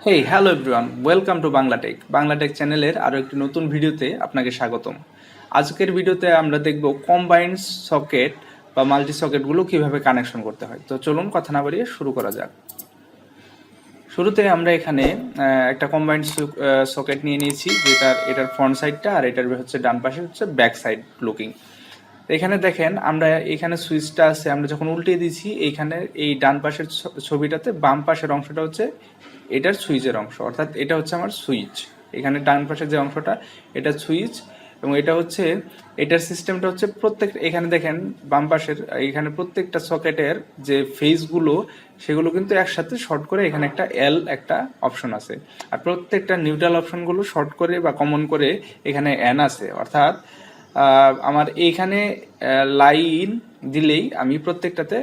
Hey hello everyone, welcome to Bangla tech. Bangla tech চ্যানেলের আরও একটি নতুন ভিডিওতে আপনাকে স্বাগতম। আজকের ভিডিওতে আমরা দেখব কম্বাইন্ড সকেট বা মাল্টি সকেটগুলো কিভাবে কানেকশন করতে হয়। তো চলুন কথা না বাড়িয়ে শুরু করা যাক। শুরুতে আমরা এখানে একটা কম্বাইন্ড সকেট নিয়ে নিয়েছি, এটার ফ্রন্ট সাইডটা আর এটার হচ্ছে ডান পাশে হচ্ছে ব্যাক সাইড লুকিং। এখানে দেখেন আমরা এখানে সুইচটা আছে, আমরা যখন উল্টিয়ে দিয়েছি এইখানে এই ডান পাশের ছবিটাতে বাম পাশের অংশটা হচ্ছে এটার সুইচের অংশ, অর্থাৎ এটা হচ্ছে আমার সুইচ। এখানে ডান পাশের যে অংশটা এটা সুইচ, এবং এটা হচ্ছে এটার সিস্টেমটা হচ্ছে এখানে দেখেন বাম পাশের এখানে প্রত্যেকটা সকেটের যে ফেজগুলো সেগুলো কিন্তু একসাথে শর্ট করে এখানে একটা অপশন আছে, আর প্রত্যেকটা নিউট্রাল অপশনগুলো শর্ট করে বা কমন করে এখানে এন আছে। অর্থাৎ আমার এইখানে লাইন দিলেই আমি প্রত্যেকটাতে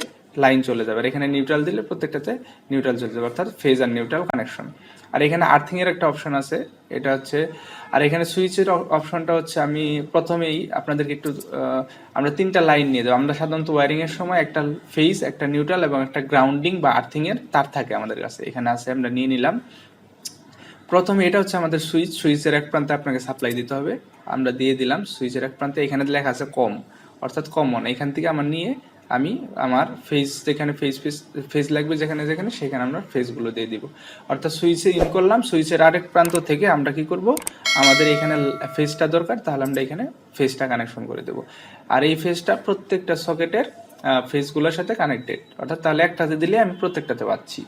লাইন চলে যাবে, আর এখানে নিউট্রাল দিলে প্রত্যেকটাতে নিউট্রাল চলে যাবে, অর্থাৎ ফেজ আর নিউট্রাল কানেকশন। আর এখানে আর্থিং এর একটা অপশন আছে, এটা হচ্ছে। আর এখানে সুইচের অপশনটা হচ্ছে, আমি প্রথমেই আপনাদেরকে একটু আমরা তিনটা লাইন নিয়ে যাবো। আমরা সাধারণত ওয়ারিং এর সময় একটা ফেজ, একটা নিউট্রাল এবং একটা গ্রাউন্ডিং বা আর্থিং এর তার থাকে আমাদের কাছে, এখানে আছে, আমরা নিয়ে নিলাম। প্রথমে এটা হচ্ছে আমাদের সুইচের এক প্রান্তে আপনাকে সাপ্লাই দিতে হবে, আমরা দিয়ে দিলাম সুইচের এক প্রান্তে। এখানে লেখা আছে কম, অর্থাৎ কমন। এখান থেকে আমি আমার যেখানে ফেজ লাগবে যেখানে যেখানে সেখানে আমরা ফেজগুলো দিয়ে দিব। অর্থাৎ সুইচে ইন করলাম, সুইচের আরেক প্রান্ত থেকে আমরা কি করব, আমাদের এখানে ফেজটা দরকার, তাহলে আমরা এখানে ফেজটা কানেকশন করে দেব। আর এই ফেজটা প্রত্যেকটা সকেটের ফেজগুলোর সাথে কানেক্টেড, অর্থাৎ তাহলে একটাতে দিলে আমি প্রত্যেকটাতে পাচ্ছি।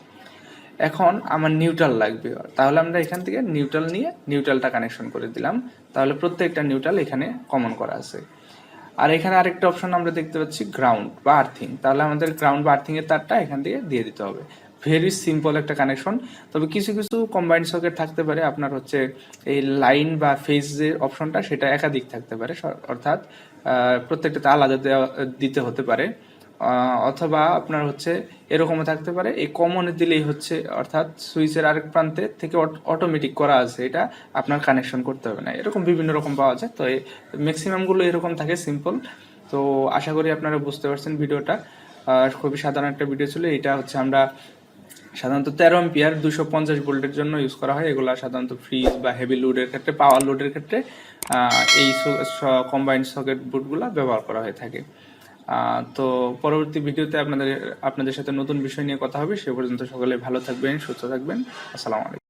এখন আমার নিউট্রাল লাগবে, তাহলে আমরা এখান থেকে নিউট্রাল নিয়ে নিউট্রালটা কানেকশন করে দিলাম, তাহলে প্রত্যেকটা নিউট্রাল এখানে কমন করা আছে। আর এখানে আরেকটা অপশন আমরা দেখতে পাচ্ছি গ্রাউন্ড বা আর্থিং, তাহলে আমাদের গ্রাউন্ড বা আর্থিং এর তারটা এখান থেকে দিয়ে দিতে হবে। ভেরি সিম্পল একটা কানেকশন। তবে কিছু কিছু কম্বাইন্ড সকেট থাকতে পারে আপনার হচ্ছে এই লাইন বা ফেজ যে অপশনটা সেটা একাধিক থাকতে পারে, অর্থাৎ প্রত্যেকটাতে আলাদা দিতে হতে পারে। অথবা আপনার হচ্ছে এরকমও থাকতে পারে, এই কমনে দিলেই হচ্ছে, অর্থাৎ সুইচের আরেক প্রান্তে থেকে অটোমেটিক করা আছে, এটা আপনার কানেকশন করতে হবে না। এরকম বিভিন্ন রকম পাওয়া যায়, তো ম্যাক্সিমামগুলো এরকম থাকে, সিম্পল। তো আশা করি আপনারা বুঝতে পারছেন ভিডিওটা। খুবই সাধারণ একটা ভিডিও ছিল। এটা হচ্ছে আমরা সাধারণত 13 এম্পিয়ার 250 ভোল্টের জন্য ইউজ করা হয়। এগুলো সাধারণত ফ্রিজ বা হেভি লোডের ক্ষেত্রে, পাওয়ার লোডের ক্ষেত্রে এই কম্বাইন্ড সকেট বোর্ডগুলো ব্যবহার করা হয়ে থাকে। তো পরবর্তী ভিডিওতে আপনাদের সাথে নতুন বিষয় নিয়ে কথা হবে। সে পর্যন্ত সকলে ভালো থাকবেন, সুস্থ থাকবেন। আসসালামু আলাইকুম।